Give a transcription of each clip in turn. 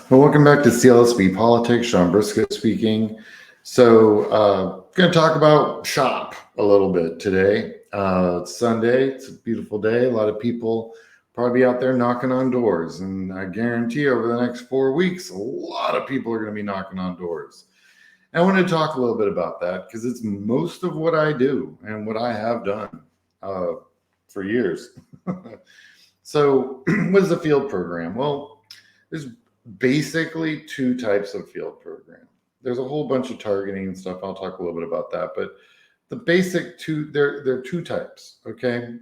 Well, welcome back to CLSB Politics. Sean Briscoe speaking. Going to talk about shop a little bit today. It's Sunday. It's a beautiful day. A lot of people probably out there knocking on doors, and I guarantee over the next 4 weeks, a lot of people are going to be knocking on doors. And I want to talk a little bit about that because it's most of what I do and what I have done for years. So, what is a field program? Well, there's basically two types of field program. There's a whole bunch of targeting and stuff. I'll talk a little bit about that, but the basic two, there are two types, okay?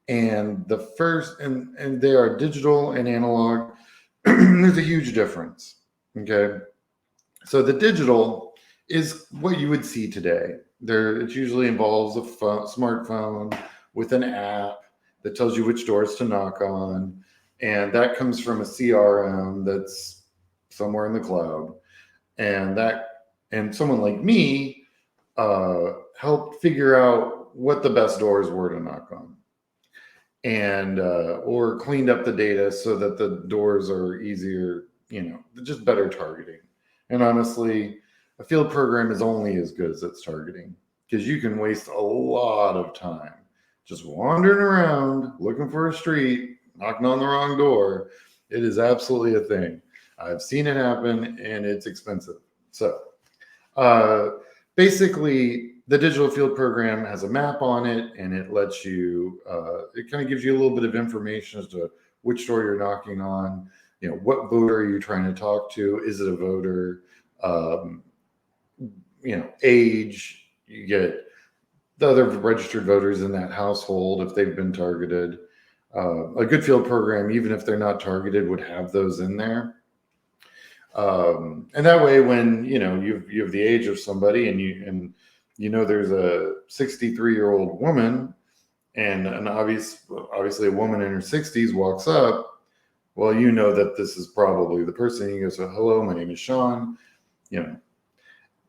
And the first, and they are digital and analog. There's a huge difference, okay? So the digital is what you would see today. It usually involves a smartphone with an app that tells you which doors to knock on, and that comes from a CRM that's somewhere in the cloud. And someone like me helped figure out what the best doors were to knock on, and or cleaned up the data so that the doors are easier, just better targeting. And honestly, a field program is only as good as its targeting, because you can waste a lot of time just wandering around looking for a street, knocking on the wrong door. It is absolutely a thing. I've seen it happen, and it's expensive. So basically, the digital field program has a map on it, and it lets you, it kind of gives you a little bit of information as to which door you're knocking on. What voter are you trying to talk to? Is it a voter? Age. You get the other registered voters in that household if they've been targeted. A good field program, even if they're not targeted, would have those in there. And that way, when you have the age of somebody, and there's a 63-year-old woman, and obviously a woman in her 60s walks up, well, you know that this is probably the person. You go, so hello, my name is Sean.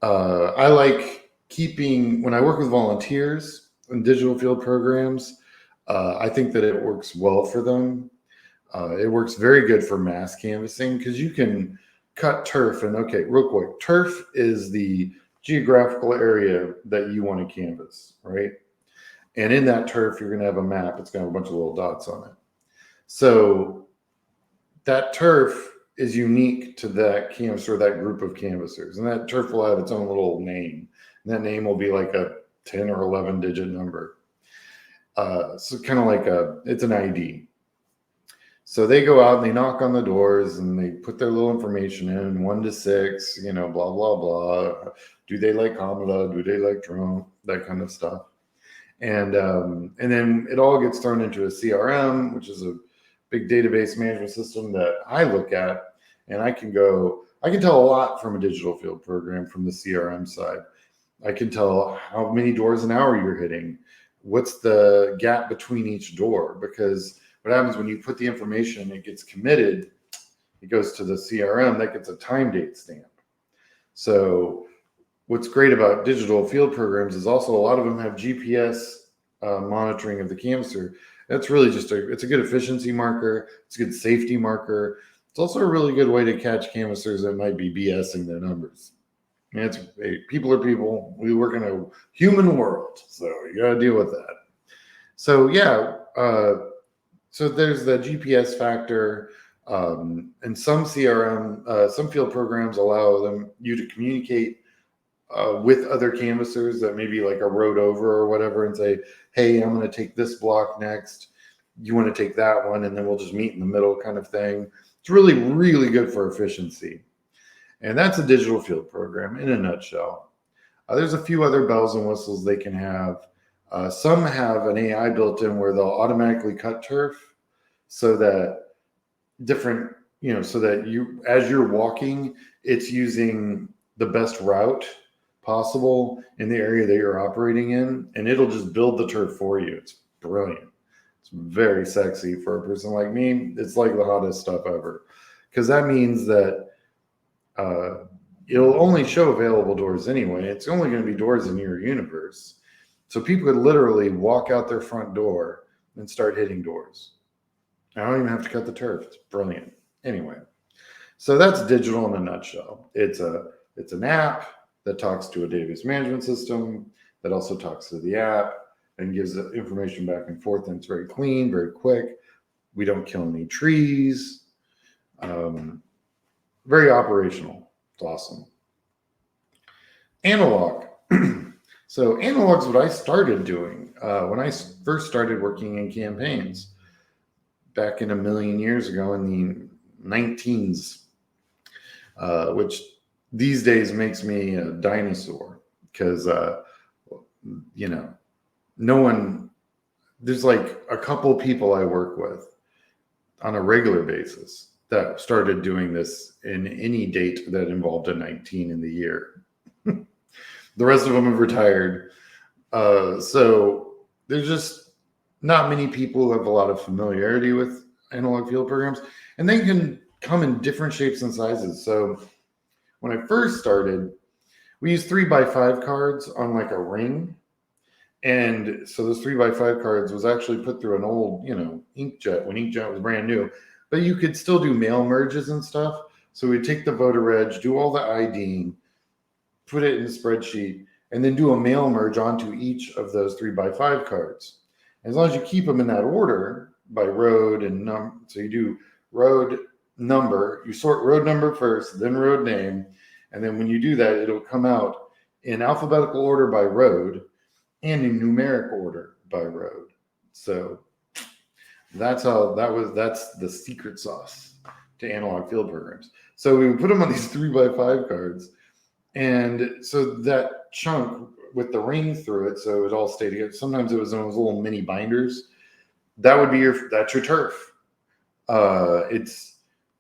I like when I work with volunteers in digital field programs, I think that it works well for them. It works very good for mass canvassing because you can cut turf. And okay, real quick, turf is the geographical area that you want to canvass, right? And in that turf, you're going to have a map. It's going to have a bunch of little dots on it. So that turf is unique to that canvasser, that group of canvassers. And that turf will have its own little name. And that name will be like a 10 or 11 digit number. So kind of like it's an ID. So they go out and they knock on the doors and they put their little information in, 1 to 6, blah, blah, blah. Do they like Kamala? Do they like Trump? That kind of stuff. And then it all gets thrown into a CRM, which is a big database management system that I look at, and I can tell a lot from a digital field program from the CRM side. I can tell how many doors an hour you're hitting. What's the gap between each door? Because what happens when you put the information, it gets committed, it goes to the CRM, that gets a time date stamp. So what's great about digital field programs is also a lot of them have GPS monitoring of the canvasser. That's really it's a good efficiency marker. It's a good safety marker. It's also a really good way to catch canvassers that might be BSing their numbers. People are people. We work in a human world, so you got to deal with that. So so there's the GPS factor, and some CRM, some field programs allow you to communicate with other canvassers that maybe like a road over or whatever, and say, hey, I'm going to take this block next. You want to take that one, and then we'll just meet in the middle kind of thing. It's really, really good for efficiency. And that's a digital field program in a nutshell. There's a few other bells and whistles they can have. Some have an AI built in where they'll automatically cut turf so that so that as you're walking, it's using the best route possible in the area that you're operating in, and it'll just build the turf for you. It's brilliant. It's very sexy for a person like me. It's like the hottest stuff ever, because that means that it'll only show available doors anyway. It's only going to be doors in your universe. So people could literally walk out their front door and start hitting doors. I don't even have to cut the turf. It's brilliant. Anyway, So that's digital in a nutshell. It's an app that talks to a database management system that also talks to the app and gives information back and forth. And it's very clean, very quick. We don't kill any trees. Very operational. It's awesome. Analog. So analog is what I started doing when I first started working in campaigns back in a million years ago in the 19s, which these days makes me a dinosaur because, no one, there's like a couple people I work with on a regular basis that started doing this in any date that involved a 19 in the year. The rest of them have retired. So there's just not many people who have a lot of familiarity with analog field programs, and they can come in different shapes and sizes. So when I first started, we used 3x5 cards on like a ring. And so those 3x5 cards was actually put through an old, inkjet when inkjet was brand new, but you could still do mail merges and stuff. So we'd take the voter reg, do all the IDing, put it in a spreadsheet, and then do a mail merge onto each of those 3x5 cards. As long as you keep them in that order by road and number, so you do road number, you sort road number first, then road name, and then when you do that, it'll come out in alphabetical order by road and in numeric order by road. So that's the secret sauce to analog field programs. So we would put them on these 3x5 cards. And so that chunk with the ring through it, so it all stayed together. Sometimes it was in those little mini binders. That's your turf.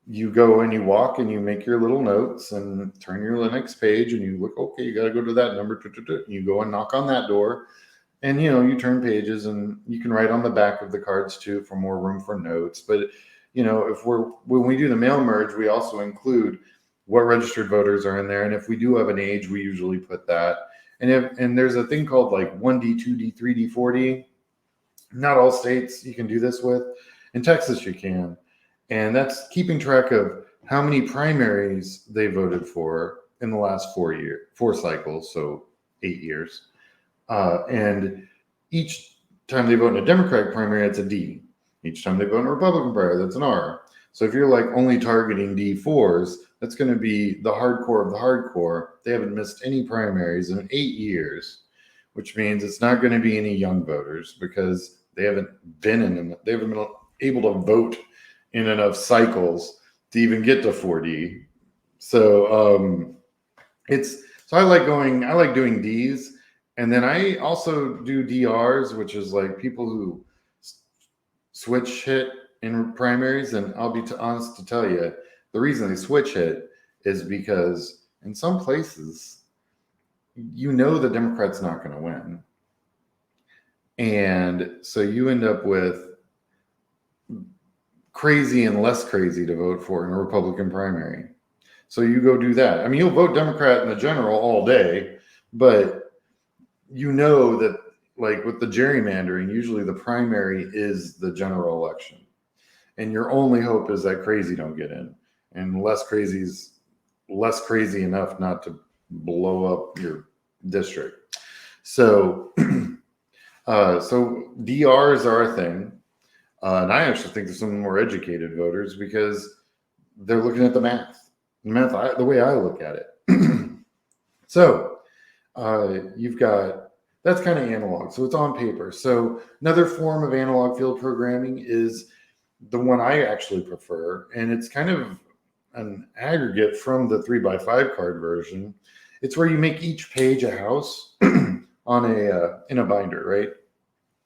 You go and you walk and you make your little notes and turn your Linux page and you look, okay, you got to go to that number. You go and knock on that door, and you turn pages and you can write on the back of the cards too for more room for notes. But when we do the mail merge, we also include what registered voters are in there, and if we do have an age, we usually put that. And there's a thing called like 1D, 2D, 3D, 4D. Not all states you can do this with. In Texas, you can. And that's keeping track of how many primaries they voted for in the last 4 cycles, so 8 years. And each time they vote in a Democratic primary, it's a D. Each time they vote in a Republican primary, that's an R. So if you're like only targeting D4s, that's going to be the hardcore of the hardcore. They haven't missed any primaries in 8 years, which means it's not going to be any young voters because they haven't been able to vote in enough cycles to even get to 4D. So I like doing Ds, and then I also do DRs, which is like people who switch hit in primaries. And I'll be honest to tell you, the reason they switch hit is because in some places, the Democrat's not going to win. And so you end up with crazy and less crazy to vote for in a Republican primary. So you go do that. I mean, you'll vote Democrat in the general all day, but that like with the gerrymandering, usually the primary is the general election. And your only hope is that crazy don't get in. And less crazy is less crazy enough not to blow up your district. So, so DRs are a thing. And I actually think there's some more educated voters because they're looking at the math. The way I look at it. So that's kind of analog. So it's on paper. So another form of analog field programming is the one I actually prefer. And it's kind of an aggregate from the 3x5 card version. It's where you make each page a house in a binder, right?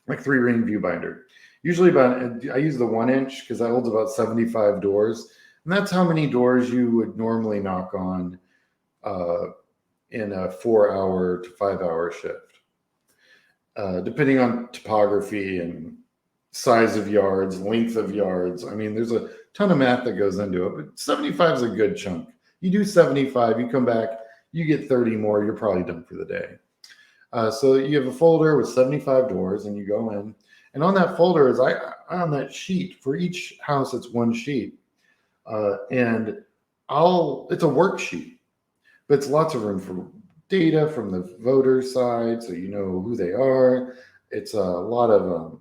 Like 3-ring view binder. Usually I use the 1-inch because that holds about 75 doors. And that's how many doors you would normally knock on in a 4-hour to 5-hour shift. Depending on topography and size of yards, length of yards. I mean, there's a ton of math that goes into it, but 75 is a good chunk. You do 75, you come back, you get 30 more, you're probably done for the day. So you have a folder with 75 doors and you go in, and on that folder is on that sheet for each house, it's one sheet. And it's a worksheet, but it's lots of room for data from the voter side, so you know who they are. It's a lot of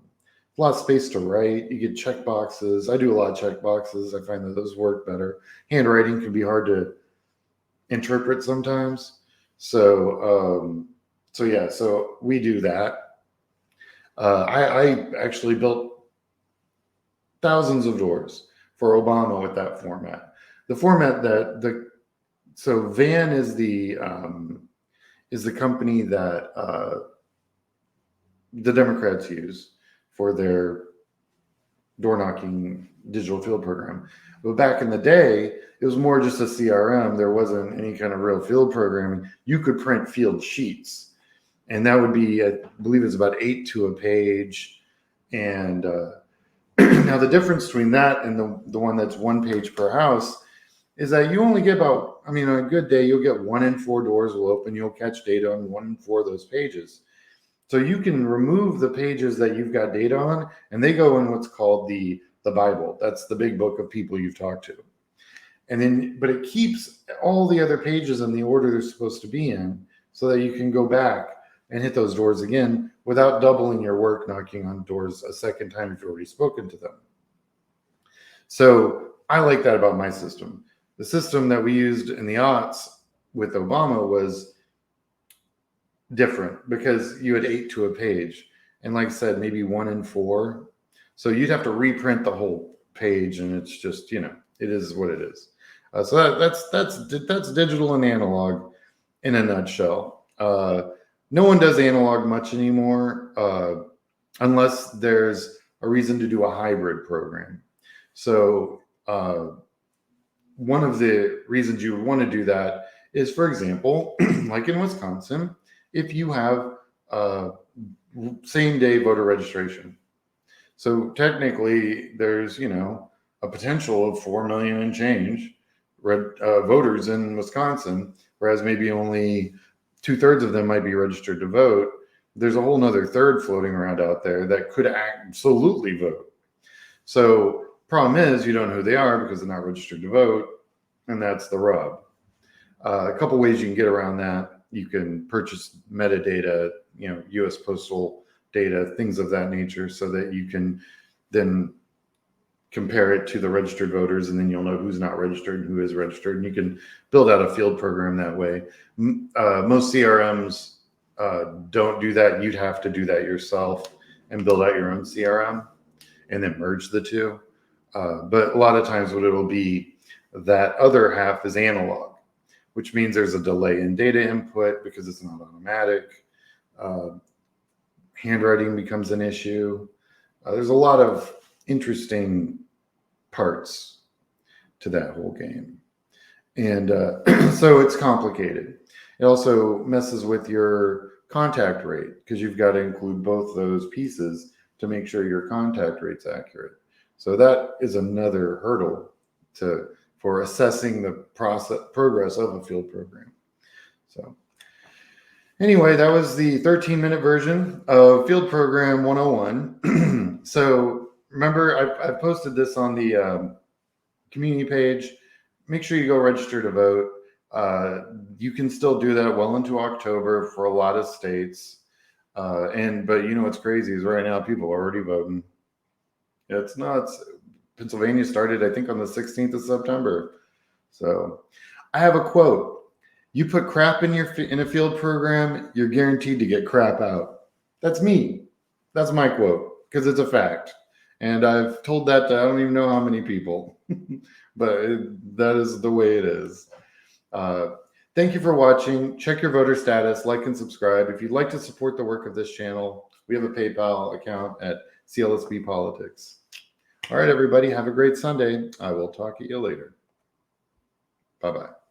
space to write. You get check boxes. I do a lot of check boxes. I find that those work better. Handwriting can be hard to interpret sometimes. So yeah, so we do that. I actually built thousands of doors for Obama with that format. The format so Van is the company that the Democrats use for their door knocking digital field program. But back in the day, it was more just a CRM. There wasn't any kind of real field programming. You could print field sheets, and that would be, I believe it's about 8 to a page. And now the difference between that and the one that's 1 page per house is that you only get about, on a good day, you'll get 1 in 4 doors will open. You'll catch data on 1 in 4 of those pages. So you can remove the pages that you've got data on, and they go in what's called the Bible. That's the big book of people you've talked to. And then, but it keeps all the other pages in the order they're supposed to be in, so that you can go back and hit those doors again without doubling your work knocking on doors a second time if you've already spoken to them. So I like that about my system. The system that we used in the aughts with Obama was different because you had 8 to a page. And like I said, maybe 1 in 4. So you'd have to reprint the whole page, and it's just, it is what it is. So that's digital and analog in a nutshell. No one does analog much anymore unless there's a reason to do a hybrid program. So one of the reasons you would want to do that is, for example, like in Wisconsin, if you have same day voter registration. So technically there's, a potential of 4 million and change voters in Wisconsin, whereas maybe only 2/3 of them might be registered to vote. There's a whole nother third floating around out there that could absolutely vote. So problem is you don't know who they are because they're not registered to vote, and that's the rub. A couple ways you can get around that. You can purchase metadata, U.S. postal data, things of that nature, so that you can then compare it to the registered voters, and then you'll know who's not registered and who is registered, and you can build out a field program that way. Most CRMs don't do that. You'd have to do that yourself and build out your own CRM and then merge the two. But a lot of times what it'll be, that other half is analog, which means there's a delay in data input because it's not automatic. Handwriting becomes an issue. There's a lot of interesting parts to that whole game. And so it's complicated. It also messes with your contact rate because you've got to include both those pieces to make sure your contact rate's accurate. So that is another hurdle for assessing the progress of a field program. So anyway, that was the 13-minute version of Field Program 101. So remember, I posted this on the community page. Make sure you go register to vote. You can still do that well into October for a lot of states. But what's crazy is right now people are already voting. It's nuts. Pennsylvania started, I think, on the 16th of September. So I have a quote. You put crap in a field program, you're guaranteed to get crap out. That's me. That's my quote because it's a fact. And I've told that to I don't even know how many people, but that is the way it is. Thank you for watching. Check your voter status, like and subscribe. If you'd like to support the work of this channel, we have a PayPal account at CLSP Politics. All right, everybody, have a great Sunday. I will talk to you later. Bye-bye.